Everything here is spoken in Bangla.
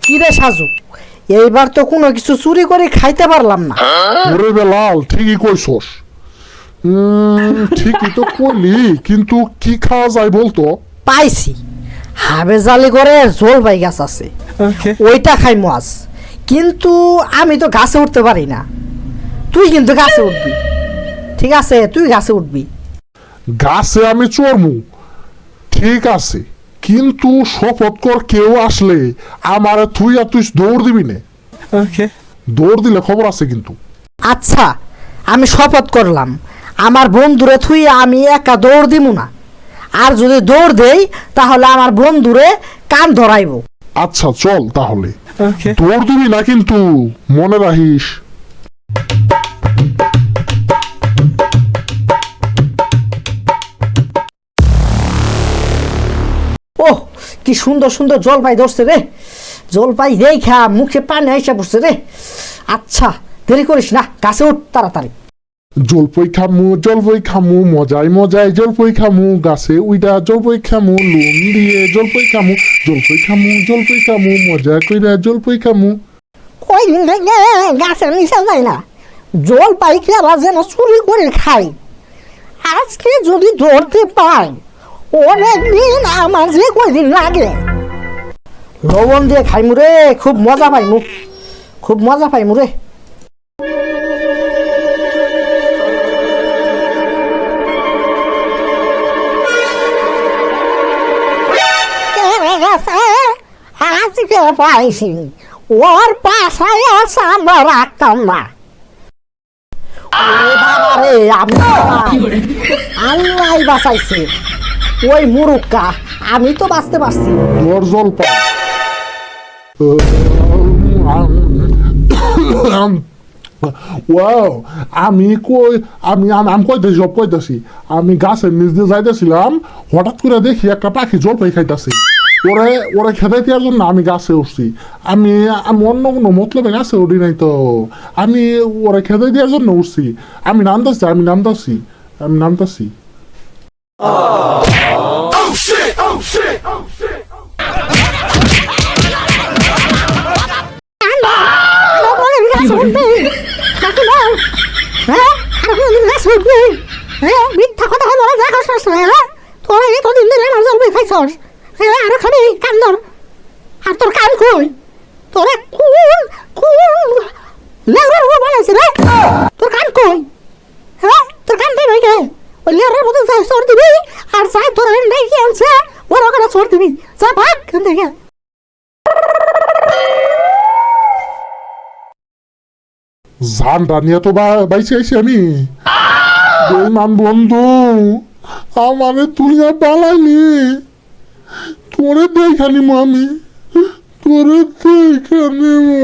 কি রে সাজু, এইবার তো কোনো কিছু চুরি করে খাইতে পারলাম না। ওরে বেলাল, ঠিকই কইছস। ঠিকই তো করলি, কিন্তু কি খাওয়া যায় বলতো? পাইছি, হাবেজালি করে জলপাই গাছ আছে, ওইটা খাই মাছ। কিন্তু আমি তো গাছে উঠতে পারি না, তুই কিন্তু গাছে উঠবি। ঠিক আছে, তুই গাছে উঠবি। গাছে আমি চড়মু, ঠিক আছে, কিন্তু শপথ কর কেউ আসলে আমার তুই আর তুই দৌড় দিবি না। দৌড় দিলে খবর আছে কিন্তু। আচ্ছা, আমি শপথ করলাম আমার বন্ধুরে থুই আমি একা দৌড় দিব না, আর যদি দৌড় দেই তাহলে আমার বন্ধুরে কান ধরাইব। আচ্ছা চল তাহলে, দৌড় দিবি না কিন্তু, মনে রাখিস। ওহ, কি সুন্দর সুন্দর জলপাই ধরছে রে, জলপাই দেখা মুখে পানি আইসা পড়ছে রে। আচ্ছা, দেরি করিস না, গাছে উঠ তাড়াতাড়ি। জলপই খামু মজায় মজায়, জলপই খামু গাছে উইডা, জলপই খামু লুন দিয়ে, জলপই খামু মজা কইরা, জলপই খামু। কই গাছের নিচে যায় না, জলপাই খেলা যেন চুরি করে খাই। আজকে যদি ধরতে পাই, অনেকদিন আমার যে কয়দিন লাগে। লবণ দিয়ে খাইমু রে, খুব মজা পাইমু, খুব মজা পাইমু রে। আজকে পাইছি, ওর পাশায় আছে আমরা রাখতাম না। ওরে বাবা রে, আল্লাহ বাঁচাইছে, ওই মুরুক্কা, আমি তো বাঁচতে পারছি। তোর জলপাই ওয়াও, আমি কই আমি কইতেছি আমি গাছের নিচ দিয়ে যাইতেছিলাম, হঠাৎ করে দেখি একটা পাখি জলপাই খাইতেছে। ওরে খেতে দেওয়ার জন্য আমি গাছে উঠছি। আমি অন্য কোনো মতলবে গাছে উঠি নাই তো, আমি ওরে খেতে দেওয়ার জন্য উঠছি। আমি নামতাছি। মিথ্যা কথা বলা যা করছিস না, তোরা এতদিন ধরে আমার জলপাই খাইছস, আর খাবি কান ধর। আর তোর কান কই? তোরা কোন লেউরার উপর বানাইছে রে? তোর কান কই? হ্যাঁ, তোর কান দেই নাই কে? ওই লেউরার মধ্যে যাই সর দিবি, আর যাই তোর নাই কি আনছে ওর ওখানে সর দিবি। যা ভাগ কান দেখে। জানটা নিয়ে তো বাইছে আইছি আমি। বেঈমান বন্ধু, আমারে তুলিয়া পালাইলি, তোরে দেখানিমো আমি, তোরে দেখানিমো।